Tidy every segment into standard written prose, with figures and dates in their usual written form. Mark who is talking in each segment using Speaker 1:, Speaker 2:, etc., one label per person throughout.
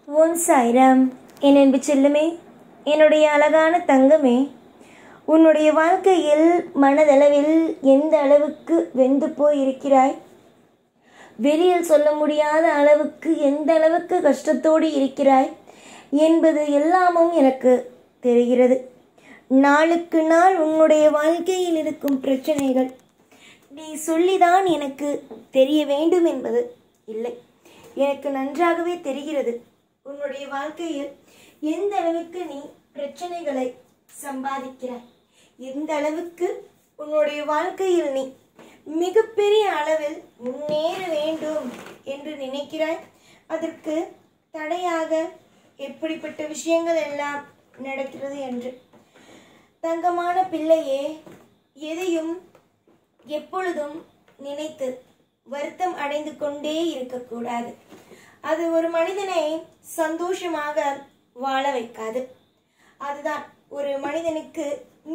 Speaker 1: ஓம் சாய்ராம். என் அன்பு செல்லுமே, என்னுடைய அழகான தங்கமே, உன்னுடைய வாழ்க்கையில் மனதளவில் எந்த அளவுக்கு வெந்து போய் இருக்கிறாய், வெளியில் சொல்ல முடியாத அளவுக்கு எந்த அளவுக்கு கஷ்டத்தோடு இருக்கிறாய் என்பது எல்லாமும் எனக்கு தெரிகிறது. நாளுக்கு நாள் உன்னுடைய வாழ்க்கையில் இருக்கும் பிரச்சனைகள் நீ சொல்லிதான் எனக்கு தெரிய வேண்டும் என்பது இல்லை. எனக்கு நன்றாகவே தெரிகிறது உன்னுடைய வாழ்க்கையில் எந்த அளவுக்கு நீ பிரச்சனைகளை சம்பாதிக்கிறாய், எந்த அளவுக்கு உன்னுடைய வாழ்க்கையில் நீ மிகப்பெரிய அளவில் முன்னேற வேண்டும் என்று நினைக்கிறாய். அதற்கு தடையாக எப்படிப்பட்ட விஷயங்கள் எல்லாம் நடக்கிறது என்று. தங்கமான பிள்ளையே, எதையும் எப்பொழுதும் நினைத்து வருத்தம் அடைந்து கொண்டே இருக்கக்கூடாது. அது ஒரு மனிதனை சந்தோஷமாக வாழ வைக்காது. அதுதான் ஒரு மனிதனுக்கு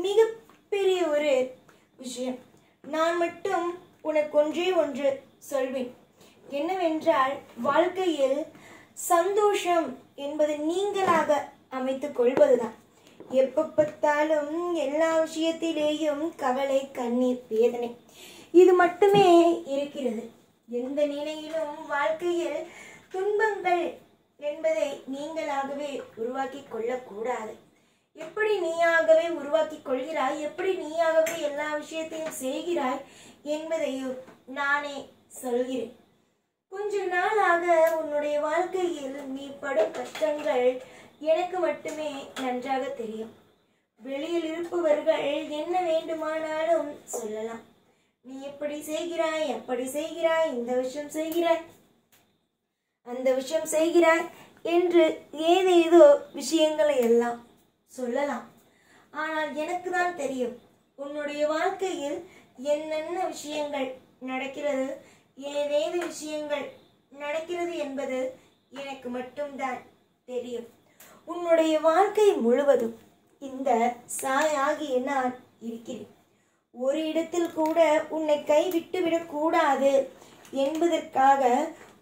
Speaker 1: மிகப்பெரிய ஒரு விஷயம். நான் மட்டும் உனக்கு ஒன்றே ஒன்று சொல்வேன், என்னவென்றால் வாழ்க்கையில் சந்தோஷம் என்பது நீங்களாக அமைத்துக் கொள்வதுதான். எப்ப பார்த்தாலும் எல்லா விஷயத்திலேயும் கவலை, கண்ணீர், வேதனை, இது மட்டுமே இருக்கிறது. எந்த நிலையிலும் வாழ்க்கையில் துன்பங்கள் என்பதை நீங்களாகவே உருவாக்கி கொள்ளக்கூடாது. எப்படி நீயாகவே உருவாக்கி கொள்கிறாய், எப்படி நீயாகவே எல்லா விஷயத்தையும் செய்கிறாய் என்பதையும் நானே சொல்கிறேன். கொஞ்ச நாளாக உன்னுடைய வாழ்க்கையில் நீ படும் கஷ்டங்கள் எனக்கு மட்டுமே நன்றாக தெரியும். வெளியில் இருப்பவர்கள் என்ன வேண்டுமானாலும் சொல்லலாம், நீ எப்படி செய்கிறாய், அப்படி செய்கிறாய், இந்த விஷயம் செய்கிறாய், அந்த விஷயம் செய்கிறாய் என்று ஏதேதோ விஷயங்களை எல்லாம் சொல்லலாம். ஆனால் எனக்கு தான் தெரியும் உன்னுடைய வாழ்க்கையில் என்னென்ன விஷயங்கள் நடக்கிறது, ஏதேது விஷயங்கள் நடக்கிறது என்பது எனக்கு மட்டும்தான் தெரியும். உன்னுடைய வாழ்க்கை முழுவதும் இந்த சாயாகிய நான் இருக்கிறேன். ஒரு இடத்தில் கூட உன்னை கைவிட்டு விடக்கூடாது என்பதற்காக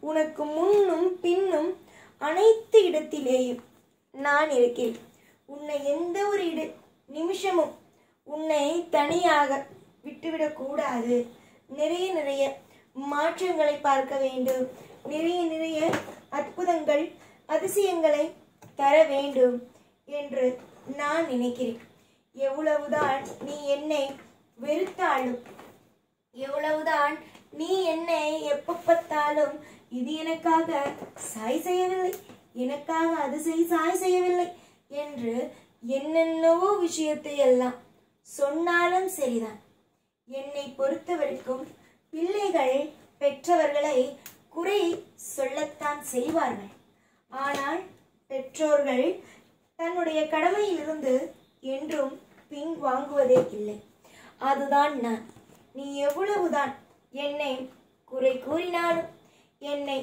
Speaker 1: உனக்கு முன்னும் பின்னும் அனைத்து இடத்திலேயும் நான் இருக்கிறேன். உன்னை எந்த ஒரு நிமிஷமும் உன்னை தனியாக விட்டுவிடக்கூடாது. நிறைய நிறைய மாற்றங்களை பார்க்க வேண்டும், நிறைய நிறைய அற்புதங்கள், அதிசயங்களை தர வேண்டும் என்று நான் நினைக்கிறேன். எவ்வளவுதான் நீ என்னை வெறுத்தாலும், எவ்வளவுதான் நீ என்னை எப்ப பார்த்தாலும் இது எனக்காக சாய் செய்யவில்லை, எனக்காக அது சாய் செய்யவில்லை என்று என்னென்னவோ விஷயத்தை எல்லாம் சொன்னாலும் சரிதான். என்னை பொறுத்த வரைக்கும் பிள்ளைகள் பெற்றவர்களை குறை சொல்லத்தான் செய்வார்கள். ஆனால் பெற்றோர்கள் தன்னுடைய கடமையிலிருந்து என்றும் பின் வாங்குவதே இல்லை. அதுதான் நான். நீ எவ்வளவுதான் என்னை குறை கூறினாலும், என்னை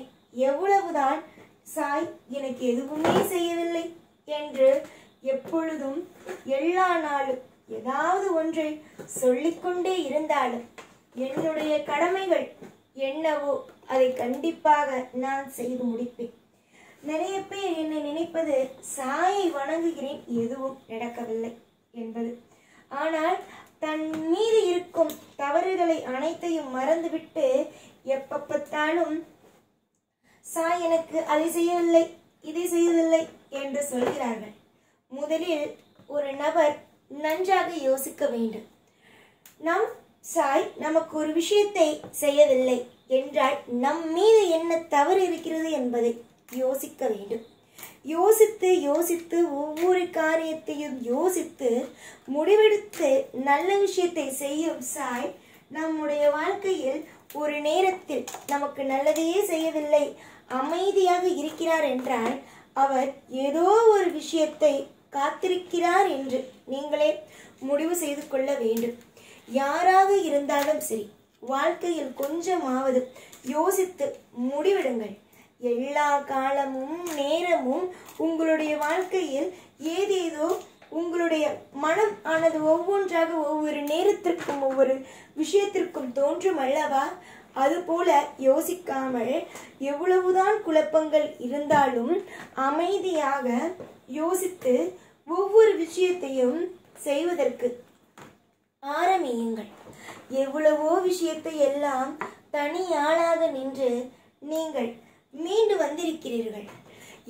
Speaker 1: எவ்வளவுதான் சாய் எனக்கு எதுவுமே செய்யவில்லை என்று எப்பொழுதும் எல்லா நாளும் ஏதாவது ஒன்றை சொல்லிக்கொண்டே இருந்தாலும், என்னுடைய கடமைகள் என்னவோ அதை கண்டிப்பாக நான் செய்து முடிப்பேன். நிறைய பேர் என்னை நினைப்பது சாயை வணங்குகிறேன், எதுவும் நடக்கவில்லை என்பது. ஆனால் தன் மீது இருக்கும் தவறுகளை அனைத்தையும் மறந்துவிட்டு எப்ப பார்த்தாலும் சாய் எனக்கு அதை செய்யவில்லை, இதை செய்யவில்லை என்று சொல்கிறார்கள். முதலில் ஒரு நபர் நன்றாக யோசிக்க வேண்டும். நம் சாய் நமக்கு ஒரு விஷயத்தை செய்யவில்லை என்றால் நம் மீது என்ன தவறு இருக்கிறது என்பதை யோசிக்க வேண்டும். யோசித்து யோசித்து ஒவ்வொரு காரியத்தையும் யோசித்து முடிவெடுத்து நல்ல விஷயத்தை செய்யும் சாய் நம்முடைய வாழ்க்கையில் ஒரு நேரத்தில் நமக்கு நல்லதையே செய்யவில்லை, அமைதியாக இருக்கிறார் என்றால் அவர் ஏதோ ஒரு விஷயத்தை காத்திருக்கிறார் என்று நீங்களே முடிவு செய்து கொள்ள வேண்டும். யாராக இருந்தாலும் சரி, வாழ்க்கையில் கொஞ்சமாவது யோசித்து முடிவெடுங்கள். எல்லா காலமும் நேரமும் உங்களுடைய வாழ்க்கையில் ஏதேதோ உங்களுடைய மனம் ஆனது ஒவ்வொன்றாக ஒவ்வொரு நேரத்திற்கும் ஒவ்வொரு விஷயத்திற்கும் தோன்றும் அல்லவா? அதுபோல யோசிக்காமல் எவ்வளவுதான் குழப்பங்கள் இருந்தாலும் அமைதியாக யோசித்து ஒவ்வொரு விஷயத்தையும் செய்வதற்கு ஆரம்பியுங்கள். எவ்வளவோ விஷயத்தை எல்லாம் தனி ஆளாக நின்று நீங்கள் மீண்டு வந்திருக்கிறீர்கள்.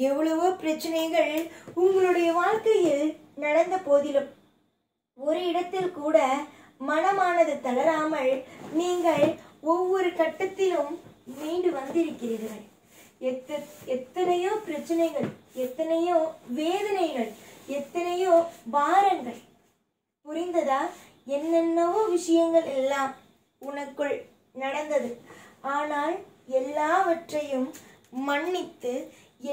Speaker 1: எவ்வளவோ பிரச்சனைகள் உங்களுடைய வாழ்க்கையில் நடந்த போதிலும் ஒரு இடத்தில் கூட மனமானது தளராமல் நீங்கள் ஒவ்வொரு கட்டத்திலும் மீண்டு வந்திருக்கிறீர்கள். எத்தனையோ பிரச்சனைகள், எத்தனையோ வேதனைகள், எத்தனையோ பாரங்கள். புரிந்ததா? என்னென்னவோ விஷயங்கள் எல்லாம் உனக்குள் நடந்தது. ஆனால் எல்லாவற்றையும் மன்னித்து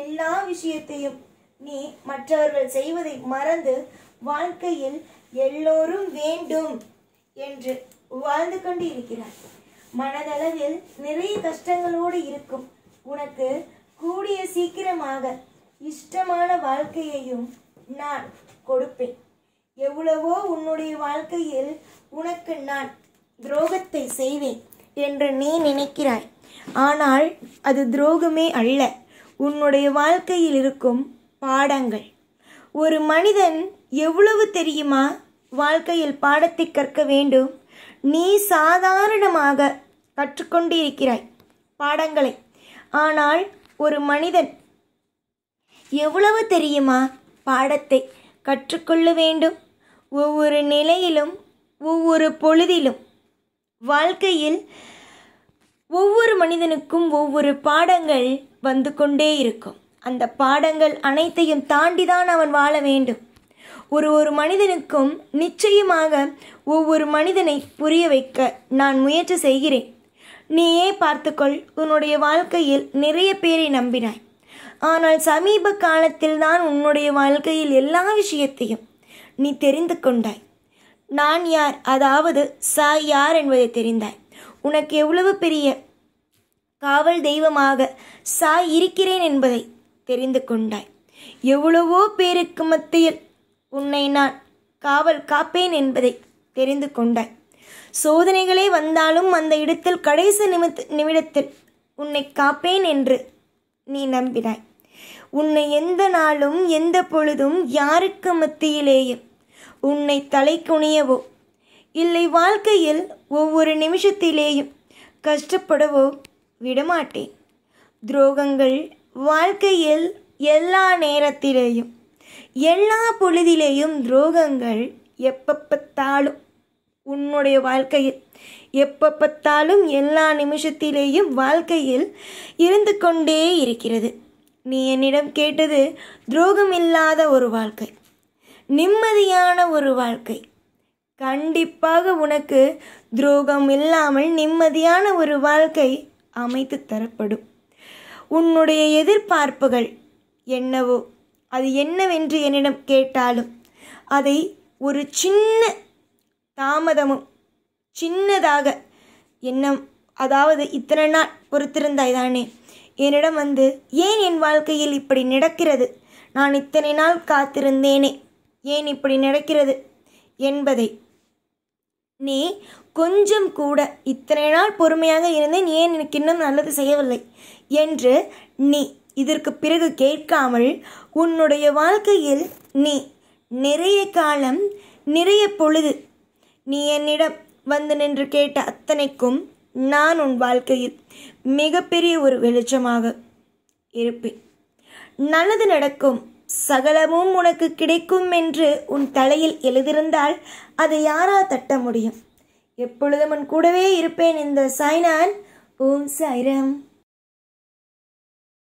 Speaker 1: எல்லா விஷயத்தையும் நீ மற்றவர்கள் செய்வதை மறந்து வாழ்க்கையில் எல்லோரும் வேண்டும் என்று வாழ்ந்து கொண்டு இருக்கிறார். மனதளவில் நிறைய கஷ்டங்களோடு இருக்கும் உனக்கு கூடிய சீக்கிரமாக இஷ்டமான வாழ்க்கையையும் நான் கொடுப்பேன். எவ்வளவோ உன்னுடைய வாழ்க்கையில் உனக்கு நான் துரோகத்தை செய்வேன் என்று நீ நினைக்கிறாய். ஆனால் அது துரோகமே அல்ல, உன்னுடைய வாழ்க்கையில் இருக்கும் பாடங்கள். ஒரு மனிதன் எவ்வளவு தெரியுமா வாழ்க்கையில் பாடத்தை கற்க வேண்டும்? நீ சாதாரணமாக கற்றுக்கொண்டிருக்கிறாய் பாடங்களை. ஆனால் ஒரு மனிதன் எவ்வளவு தெரியுமா பாடத்தை கற்றுக்கொள்ள வேண்டும்? ஒவ்வொரு நிலையிலும் ஒவ்வொரு பொழுதிலும் வாழ்க்கையில் ஒவ்வொரு மனிதனுக்கும் ஒவ்வொரு பாடங்கள் வந்து கொண்டே இருக்கும். அந்த பாடங்கள் அனைத்தையும் தாண்டிதான் அவன் வாழ வேண்டும். ஒரு மனிதனுக்கும் நிச்சயமாக ஒவ்வொரு மனிதனை புரிய வைக்க நான் முயற்சி செய்கிறேன். நீயே பார்த்துக்கொள். உன்னுடைய வாழ்க்கையில் நிறைய பேரை நம்பினாய். ஆனால் சமீப காலத்தில் தான் உன்னுடைய வாழ்க்கையில் எல்லா விஷயத்தையும் நீ தெரிந்து கொண்டாய். நான் யார், அதாவது சாய் யார் என்பதை தெரிந்தாய். உனக்கு எவ்வளவு பெரிய காவல் தெய்வமாக சாய் இருக்கிறேன் என்பதை தெரிந்து கொண்டாய். எவ்வளவோ பேருக்கு மத்தியில் உன்னை நான் காவல் காப்பேன் என்பதை தெரிந்து கொண்டாய். சோதனைகளே வந்தாலும் அந்த இடத்தில் கடைசி நிமிடத்தில் உன்னை காப்பேன் என்று நீ நம்பினாய். உன்னை எந்த நாளும் எந்த பொழுதும் யாருக்கு மத்தியிலேயும் உன்னை தலை குனியவோ இல்லை வாழ்க்கையில் ஒவ்வொரு நிமிஷத்திலேயும் கஷ்டப்படவோ விடமாட்டேன். துரோகங்கள் வாழ்க்கையில் எல்லா நேரத்திலேயும் எல்லா பொழுதிலேயும் துரோகங்கள் எப்போ பார்த்தாலும் உன்னுடைய வாழ்க்கையில் எப்போ பார்த்தாலும் எல்லா நிமிஷத்திலேயும் வாழ்க்கையில் இருந்து கொண்டே இருக்கிறது. நீ என்னிடம் கேட்டது துரோகம் இல்லாத ஒரு வாழ்க்கை, நிம்மதியான ஒரு வாழ்க்கை. கண்டிப்பாக உனக்கு துரோகம் இல்லாமல் நிம்மதியான ஒரு வாழ்க்கை அமைத்து தரப்படும். உன்னுடைய எதிர்பார்ப்புகள் என்னவோ அது என்னவென்று என்னிடம் கேட்டாலும் அதை ஒரு சின்ன தாமதமும் சின்னதாக எண்ணம், அதாவது இத்தனை நாள் பொறுத்திருந்தாய் தானே என்னிடம் வந்து, ஏன் என் வாழ்க்கையில் இப்படி நடக்கிறது, நான் இத்தனை நாள் காத்திருந்தேனே, ஏன் இப்படி நடக்கிறது என்பதை நீ கொஞ்சம் கூட இத்தனை நாள் பொறுமையாக இருந்தேன், ஏன் எனக்கு இன்னும் நல்லது செய்யவில்லை என்று நீ இதற்கு பிறகு கேட்காமல் உன்னுடைய வாழ்க்கையில் நீ நிறைய காலம் நிறைய பொழுது நீ என்னிடம் வந்து நின்று கேட்ட அத்தனைக்கும் நான் உன் வாழ்க்கையில் மிகப்பெரிய ஒரு வெளிச்சமாக இருப்பேன். நல்லது நடக்கும், சகலமும் உனக்கு கிடைக்கும் என்று உன் தலையில் எழுதியிருந்தால் அதை யாரால் தட்ட முடியும்? எப்பொழுதும் உன் கூடவே இருப்பேன். இந்த சாய்நான். ஓம் சாய்ராம்.